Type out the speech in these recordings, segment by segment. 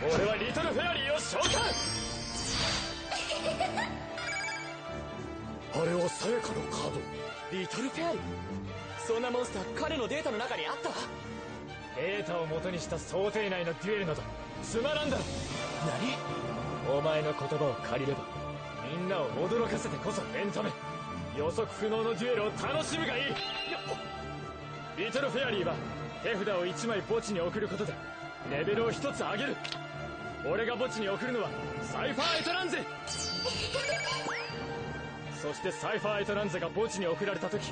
俺はリトルフェアリーを召喚。あれはさやかのカード。リトルフェアリー、そんなモンスター彼のデータの中にあったわ。データを元にした想定内のデュエルなどつまらんだろ。何？お前の言葉を借りればみんなを驚かせてこそエンタメ。予測不能のデュエルを楽しむがいい。リトルフェアリーは手札を1枚墓地に送ることでレベルを1つ上げる。俺が墓地に送るのはサイファーエトランゼ。そしてサイファーエトランゼが墓地に送られた時、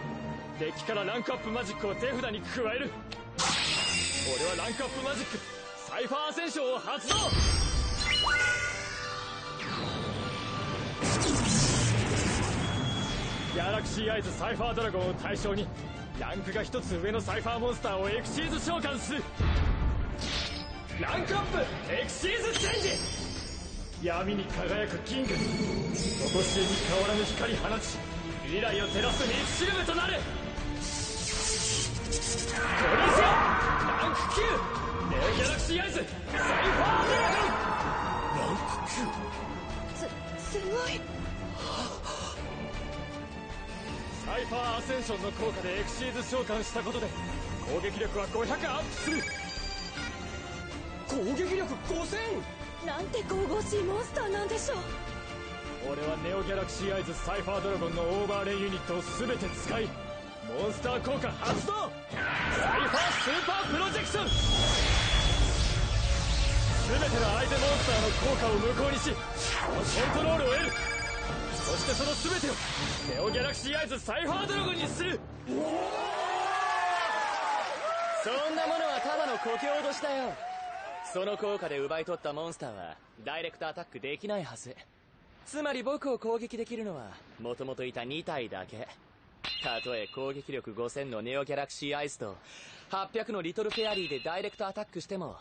デッキからランクアップマジックを手札に加える。俺はランクアップマジックサイファーアセンションを発動。ギャラクシーアイズサイファードラゴンを対象にランクが1つ上のサイファーモンスターをエクシーズ召喚する。ランクアップエクシーズチェンジ。闇に輝くキング、常しえに変わらぬ光放ち未来を照らす道しるべとなる。コリジオランク9ネオギャラクシーアイズサイファードラゴン。ランク9。すごい。サイファーアセンションの効果でエクシーズ召喚したことで攻撃力は500アップする。攻撃力5000！なんて神々しいモンスターなんでしょう。俺はネオギャラクシーアイズサイファードラゴンのオーバーレイユニットを全て使いモンスター効果発動。サイファースーパープロジェクション。全ての相手モンスターの効果を無効にしコントロールを得る。そしてその全てをネオギャラクシーアイズサイファードラゴンにする。そんなものはただの故郷脅しだよ。その効果で奪い取ったモンスターはダイレクトアタックできないはず。つまり僕を攻撃できるのはもともといた2体だけ。たとえ攻撃力5000のネオギャラクシーアイスと800のリトルフェアリーでダイレクトアタックしても、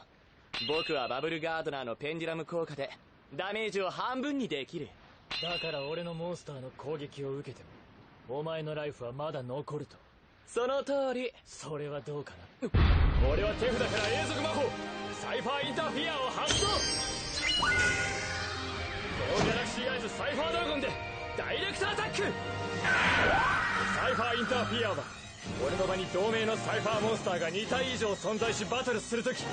僕はバブルガードナーのペンデュラム効果でダメージを半分にできる。だから俺のモンスターの攻撃を受けてもお前のライフはまだ残ると。その通り。それはどうかな。俺は手札から永続魔法サイファーインターフィアを発動。ネオギャラクシーアイズサイファードラゴンでダイレクトアタック。サイファーインターフィアは俺の場に同盟のサイファーモンスターが2体以上存在しバトルするとき、そ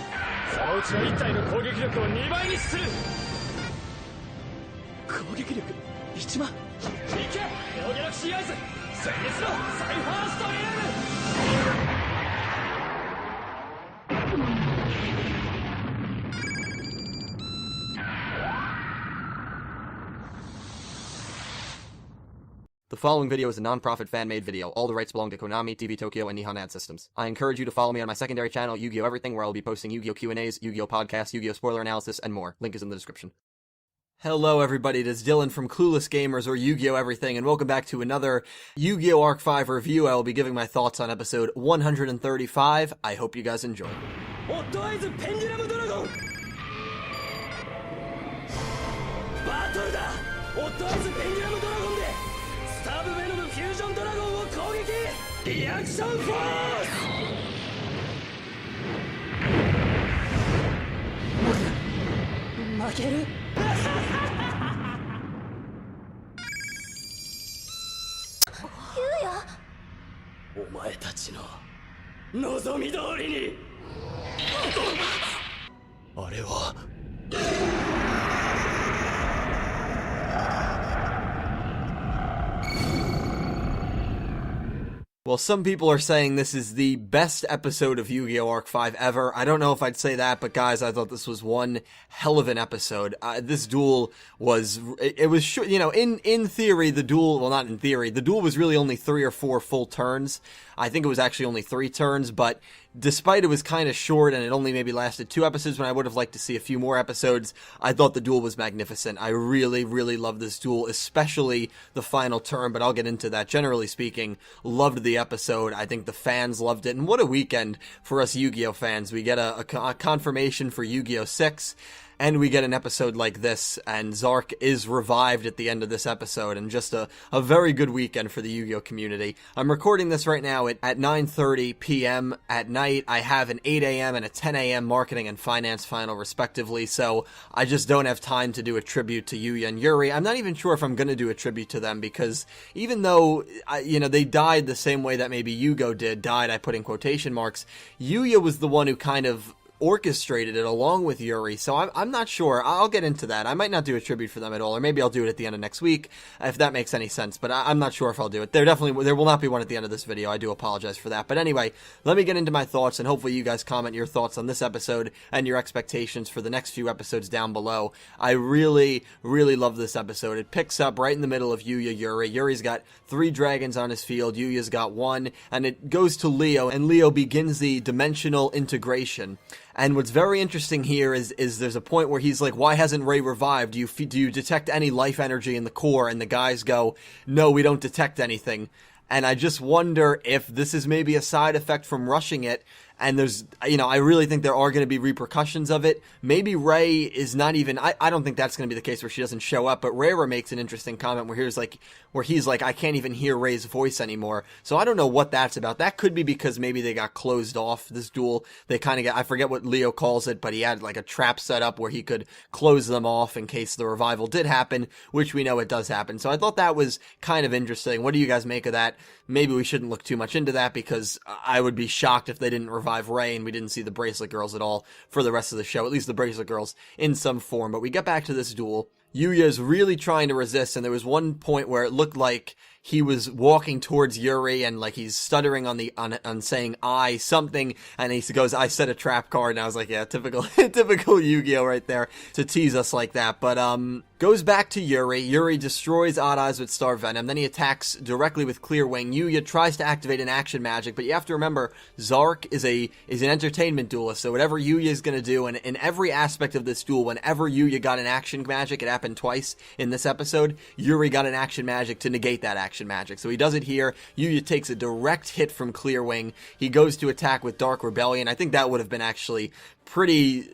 のうちの1体の攻撃力を2倍にする。攻撃力1万。いけネオギャラクシーアイズ戦慄のサイファーストリーム。The following video is a non-profit fan-made video. All the rights belong to Konami, TV Tokyo, and Nihon Ad Systems. I encourage you to follow me on my secondary channel, Yu-Gi-Oh! Everything, where I will be posting Yu-Gi-Oh! Q&As, Yu-Gi-Oh! Podcasts, Yu-Gi-Oh! Spoiler analysis, and more. Link is in the description. Hello everybody, it is Dylan from Clueless Gamers, or Yu-Gi-Oh! Everything, and welcome back to another Yu-Gi-Oh! Arc 5 review. I will be giving my thoughts on episode 135. I hope you guys enjoy. オットアイズペンデュラムドラゴンバトルだ。オットアイズペンデュラムドラゴンでスターブベノムフュージョンドラゴンを攻撃。リアクションフォース。負ける。お前たちの望み通りに。あれはWell, some people are saying this is the best episode of Yu-Gi-Oh! Arc 5 ever. I don't know if I'd say that, but guys, I thought this was one hell of an episode. This duel was, you know, in theory, the duel, well, not in theory, the duel was really only 3 or 4 full turns. I think it was actually only 3 turns, but despite it was kind of short and it only maybe lasted 2 episodes when I would have liked to see a few more episodes, I thought the duel was magnificent. I really, really loved this duel, especially the final turn, but I'll get into that. Generally speaking, loved the episode. I think the fans loved it, and what a weekend for us Yu-Gi-Oh! Fans. We get a confirmation for Yu-Gi-Oh! 6, and we get an episode like this, and Zark is revived at the end of this episode, and just a very good weekend for the Yu-Gi-Oh! Community. I'm recording this right now at 9:30 p.m. at night. I have an 8 a.m. and a 10 a.m. marketing and finance final, respectively, so I just don't have time to do a tribute to Yuya and Yuri. I'm not even sure if I'm going to do a tribute to them, because even though, they died the same way that maybe Yugo did, died, I put in quotation marks, Yuya was the one who kind of orchestrated it along with Yuri, so I'm not sure. I'll get into that. I might not do a tribute for them at all, or maybe I'll do it at the end of next week, if that makes any sense, but I'm not sure if I'll do it. There will not be one at the end of this video. I do apologize for that. But anyway, let me get into my thoughts, and hopefully you guys comment your thoughts on this episode and your expectations for the next few episodes down below. I really, really love this episode. It picks up right in the middle of Yuya Yuri. Yuri's got 3 dragons on his field, Yuya's got 1, and it goes to Leo, and Leo begins the dimensional integration. And what's very interesting here is there's a point where he's like, why hasn't Ray revived? Do you detect any life energy in the core? And the guys go, no, we don't detect anything. And I just wonder if this is maybe a side effect from rushing it. And there's, I really think there are going to be repercussions of it. Maybe Ray is not even, I don't think that's going to be the case where she doesn't show up, but Rayra makes an interesting comment where he's like, I can't even hear Ray's voice anymore. So I don't know what that's about. That could be because maybe they got closed off, this duel. They kind of get, I forget what Leo calls it, but he had like a trap set up where he could close them off in case the revival did happen, which we know it does happen. So I thought that was kind of interesting. What do you guys make of that? Maybe we shouldn't look too much into that, because I would be shocked if they didn't revive Ray and we didn't see the Bracelet Girls at all for the rest of the show, at least the Bracelet Girls in some form. But we get back to this duel. Yuya is really trying to resist, and there was one point where it looked like he was walking towards Yuri, and like he's stuttering on saying I something, and he goes, I set a trap card, and I was like, yeah, typical typical Yu-Gi-Oh right there to tease us like that. But goes back to Yuri. Yuri destroys Odd Eyes with Star Venom, then he attacks directly with Clear Wing. Yuya tries to activate an action magic, but you have to remember, Zark is an entertainment duelist, so whatever Yuya is going to do, and in every aspect of this duel, whenever Yuya got an action magic, it happened twice in this episode, Yuri got an action magic to negate that action magic. So he does it here. Yuya takes a direct hit from Clear Wing. He goes to attack with Dark Rebellion. I think that would have been actually pretty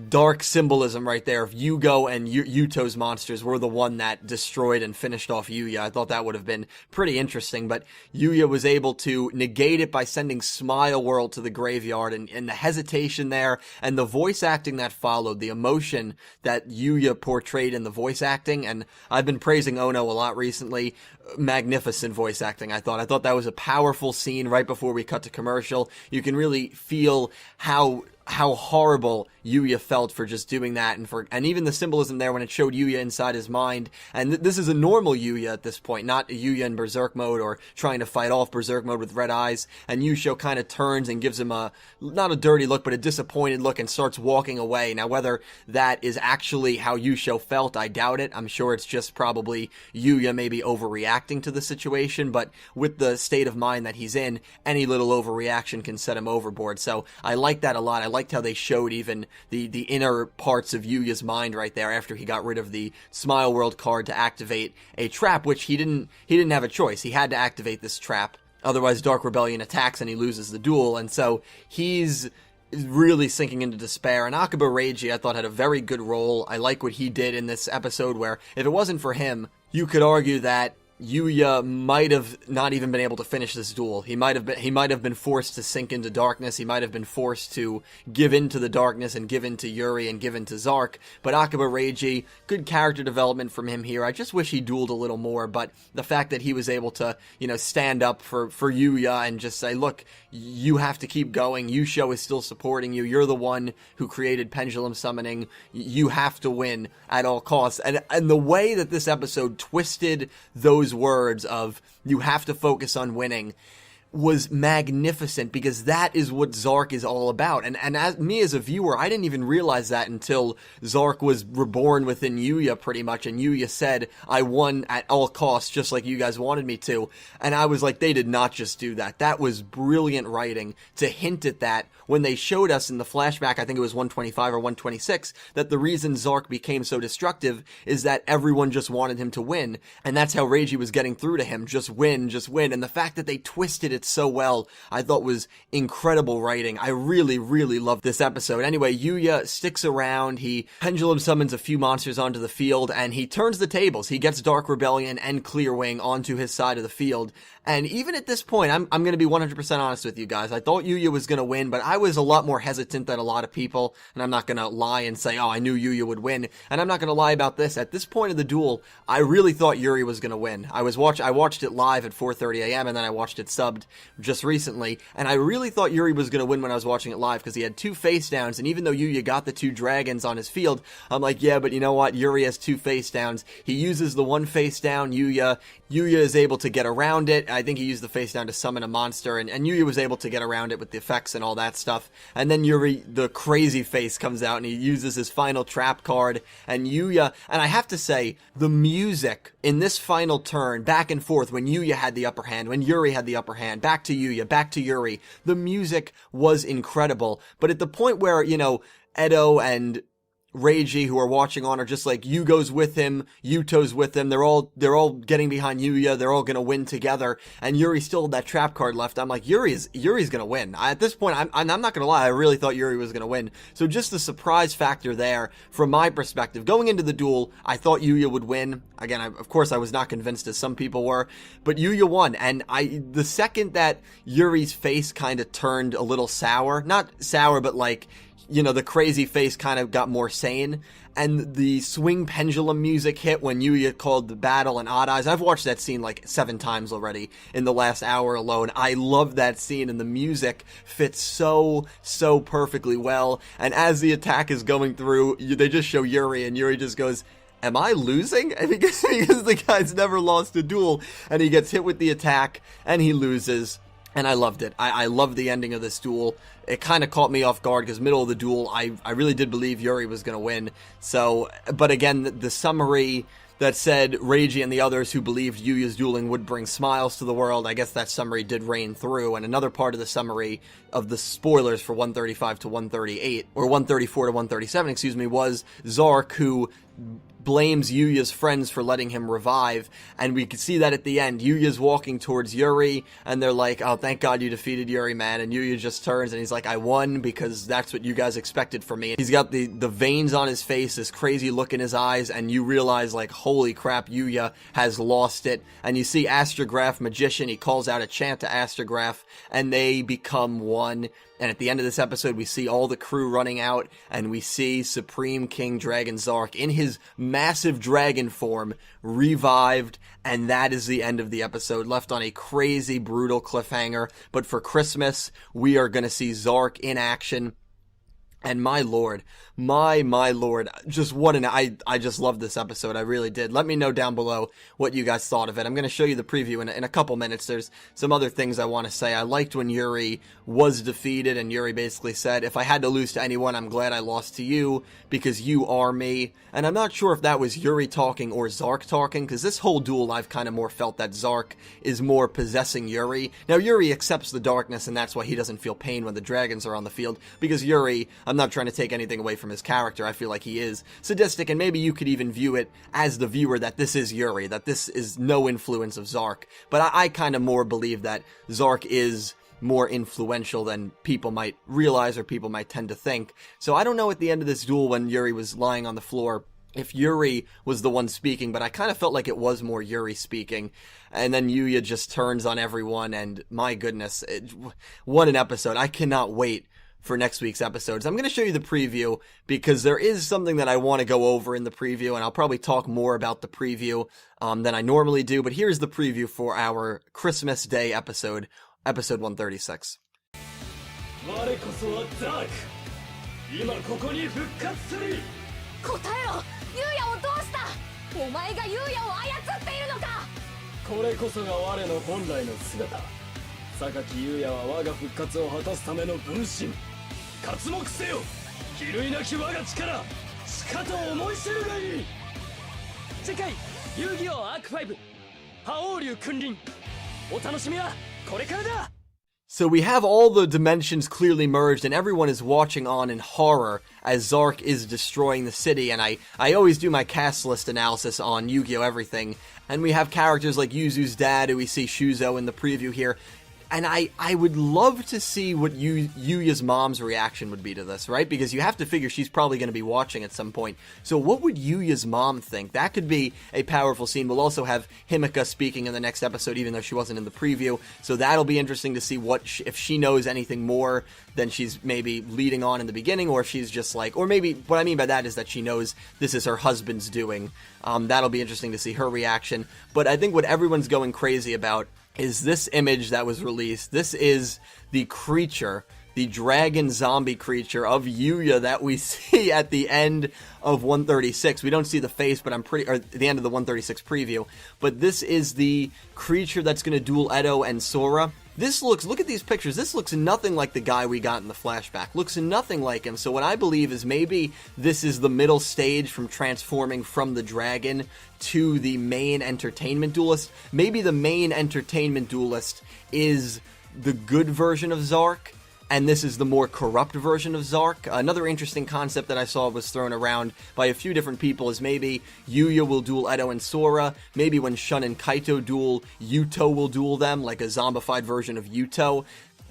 dark symbolism right there if Yugo and Yuto's monsters were the one that destroyed and finished off Yuya. I thought that would have been pretty interesting, but Yuya was able to negate it by sending Smile World to the graveyard, and the hesitation there, and the voice acting that followed, the emotion that Yuya portrayed in the voice acting, and I've been praising Ono a lot recently. Magnificent voice acting, I thought that was a powerful scene right before we cut to commercial. You can really feel how horrible Yuya felt for just doing that, and even the symbolism there when it showed Yuya inside his mind. And this is a normal Yuya at this point, not a Yuya in Berserk mode or trying to fight off Berserk mode with red eyes. And Yusho kind of turns and gives him not a dirty look, but a disappointed look, and starts walking away. Now, whether that is actually how Yusho felt, I doubt it. I'm sure it's just probably Yuya maybe overreacting to the situation, but with the state of mind that he's in, any little overreaction can set him overboard. So I like that a lot. I liked how they showed even the inner parts of Yuya's mind right there after he got rid of the Smile World card to activate a trap, which he didn't have a choice. He had to activate this trap. Otherwise, Dark Rebellion attacks and he loses the duel. And so he's really sinking into despair. And Akiba Reiji, I thought, had a very good role. I like what he did in this episode, where if it wasn't for him, you could argue that Yuya might have not even been able to finish this duel. He might have been forced to sink into darkness. He might have been forced to give in to the darkness and give in to Yuri and give in to Zark. But Akiba Reiji, good character development from him here. I just wish he dueled a little more, but the fact that he was able to, stand up for Yuya and just say, look, you have to keep going. Yusho is still supporting you. You're the one who created pendulum summoning. You have to win at all costs. And the way that this episode twisted those words of you have to focus on winning was magnificent, because that is what Zark is all about. And as a viewer, I didn't even realize that until Zark was reborn within Yuya pretty much, and Yuya said, I won at all costs, just like you guys wanted me to. And I was like, they did not just do that. That was brilliant writing to hint at that when they showed us in the flashback, I think it was 125 or 126, that the reason Zark became so destructive is that everyone just wanted him to win. And that's how Reiji was getting through to him. Just win, just win. And the fact that they twisted it it so well. I thought was incredible writing. I really, really loved this episode. Anyway, Yuya sticks around, he pendulum summons a few monsters onto the field, and he turns the tables. He gets Dark Rebellion and Clearwing onto his side of the field. And even at this point, I'm going to be 100% honest with you guys. I thought Yuya was going to win, but I was a lot more hesitant than a lot of people. And I'm not going to lie and say, oh, I knew Yuya would win. And I'm not going to lie about this. At this point of the duel, I really thought Yuri was going to win. I watched it live at 4:30 a.m. and then I watched it subbed just recently. And I really thought Yuri was going to win when I was watching it live because he had 2 face downs. And even though Yuya got the 2 dragons on his field, I'm like, yeah, but you know what? Yuri has 2 face downs. He uses the 1 face down. Yuya is able to get around it. I think he used the face down to summon a monster, and Yuya was able to get around it with the effects and all that stuff. And then Yuri, the crazy face, comes out and he uses his final trap card, and Yuya, and I have to say, the music in this final turn, back and forth, when Yuya had the upper hand, when Yuri had the upper hand, back to Yuya, back to Yuri, the music was incredible. But at the point where, Edo and Reiji, who are watching on, are just like, Yugo's with him, Yuto's with him, they're all getting behind Yuya, they're all gonna win together, and Yuri still had that trap card left. I'm like, Yuri's gonna win. At this point, I'm not gonna lie, I really thought Yuri was gonna win. So just the surprise factor there, from my perspective, going into the duel, I thought Yuya would win. Again, of course I was not convinced as some people were, but Yuya won, and the second that Yuri's face kind of turned a little sour, not sour, but like, the crazy face kind of got more sane, and the swing pendulum music hit when Yuya called the battle and Odd Eyes. I've watched that scene like 7 times already in the last hour alone. I love that scene, and the music fits so perfectly well. And as the attack is going through, they just show Yuri, and Yuri just goes, am I losing? Because the guy's never lost a duel, and he gets hit with the attack, and he loses. And I loved it. I loved the ending of this duel. It kind of caught me off guard because middle of the duel, I really did believe Yuri was going to win. So, but again, the summary that said Reiji and the others who believed Yuya's dueling would bring smiles to the world, I guess that summary did reign through. And another part of the summary of the spoilers for 135 to 138, or 134 to 137, excuse me, was Zark, who blames Yuya's friends for letting him revive, and we could see that at the end. Yuya's walking towards Yuri, and they're like, oh, thank God you defeated Yuri, man, and Yuya just turns, and he's like, I won because that's what you guys expected from me. He's got the veins on his face, this crazy look in his eyes, and you realize, like, holy crap, Yuya has lost it, and you see Astrograph Magician, he calls out a chant to Astrograph, and they become one. And at the end of this episode, we see all the crew running out, and we see Supreme King Dragon Zark in his massive dragon form, revived, and that is the end of the episode, left on a crazy, brutal cliffhanger. But for Christmas, we are going to see Zark in action. And my lord, my lord, just I just loved this episode, I really did. Let me know down below what you guys thought of it. I'm going to show you the preview in a couple minutes. There's some other things I want to say. I liked when Yuri was defeated, and Yuri basically said, if I had to lose to anyone, I'm glad I lost to you, because you are me. And I'm not sure if that was Yuri talking or Zark talking, because this whole duel I've kind of more felt that Zark is more possessing Yuri. Now, Yuri accepts the darkness, and that's why he doesn't feel pain when the dragons are on the field, because Yuri, I'm not trying to take anything away from his character, I feel like he is sadistic, and maybe you could even view it as the viewer that this is Yuri, that this is no influence of Zark. But I kind of more believe that Zark is more influential than people might realize or people might tend to think. So I don't know at the end of this duel when Yuri was lying on the floor if Yuri was the one speaking, but I kind of felt like it was more Yuri speaking. And then Yuya just turns on everyone, and my goodness, what an episode. I cannot wait for next week's episodes. I'm going to show you the preview because there is something that I want to go over in the preview, and I'll probably talk more about the preview than I normally do, but here's the preview for our Christmas Day episode 136. 我こそはザーク。今ここに復活する。答えろ、ユウヤをどうした。お前がユウヤを操っているのか。これこそが我の本来の姿。榊優也は我が復活を果たすための分身。刮目せよ、比類なき我が力。しかと思い知るがいい。次回遊戯王アーク5覇王竜君臨。お楽しみはこれからだ。 So we have all the dimensions clearly merged, and everyone is watching on in horror as Zark is destroying the city, and I always do my cast list analysis on Yu-Gi-Oh! Everything, and we have characters like Yuzu's dad, who we see Shuzo in the preview here. And I would love to see what Yuya's mom's reaction would be to this, right? Because you have to figure she's probably going to be watching at some point. So what would Yuya's mom think? That could be a powerful scene. We'll also have Himika speaking in the next episode, even though she wasn't in the preview. So that'll be interesting to see if she knows anything more than she's maybe leading on in the beginning, or if she's just like, or maybe what I mean by that is that she knows this is her husband's doing. That'll be interesting to see her reaction. But I think what everyone's going crazy about is this image that was released. This is the creature, the dragon zombie creature of Yuya that we see at the end of 136. We don't see the face, but or the end of the 136 preview. But this is the creature that's going to duel Edo and Sora. Look at these pictures. This looks nothing like the guy we got in the flashback. Looks nothing like him. So what I believe is maybe this is the middle stage from transforming from the dragon to the main entertainment duelist. Maybe the main entertainment duelist is the good version of Zark, and this is the more corrupt version of Zark. Another interesting concept that I saw was thrown around by a few different people is maybe Yuya will duel Edo and Sora. Maybe when Shun and Kaito duel, Yuto will duel them, like a zombified version of Yuto.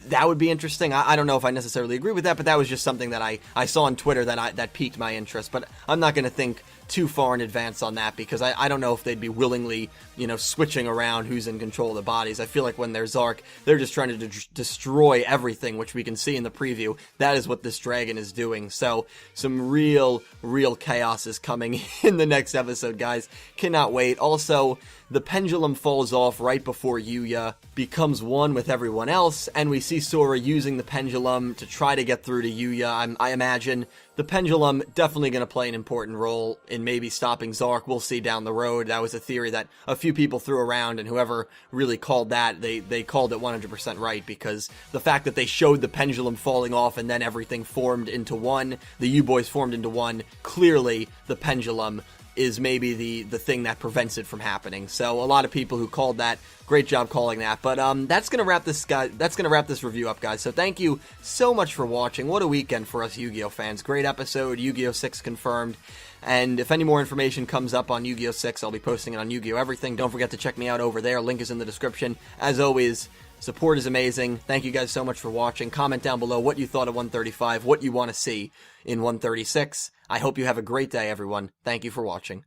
That would be interesting. I don't know if I necessarily agree with that, but that was just something that I saw on Twitter that piqued my interest. But I'm not going to think too far in advance on that, because I don't know if they'd be willingly, switching around who's in control of the bodies. I feel like when they're Zark, they're just trying to destroy everything, which we can see in the preview. That is what this dragon is doing. So some real chaos is coming in the next episode, guys. Cannot wait. Also, the pendulum falls off right before Yuya becomes one with everyone else, and we see Sora using the pendulum to try to get through to Yuya. I imagine the pendulum definitely going to play an important role in maybe stopping Zark. We'll see down the road. That was a theory that a few people threw around, and whoever really called that, they called it 100% right, because the fact that they showed the pendulum falling off and then everything formed into one, the U-Boys formed into one, clearly the pendulum is maybe the thing that prevents it from happening. So a lot of people who called that, great job calling that. But that's gonna wrap this review up, guys. So thank you so much for watching. What a weekend for us Yu-Gi-Oh fans. Great episode. Yu-Gi-Oh 6 confirmed. And if any more information comes up on Yu-Gi-Oh 6, I'll be posting it on Yu-Gi-Oh Everything. Don't forget to check me out over there. Link is in the description. As always, support is amazing. Thank you guys so much for watching. Comment down below what you thought of 135, what you want to see in 136. I hope you have a great day, everyone. Thank you for watching.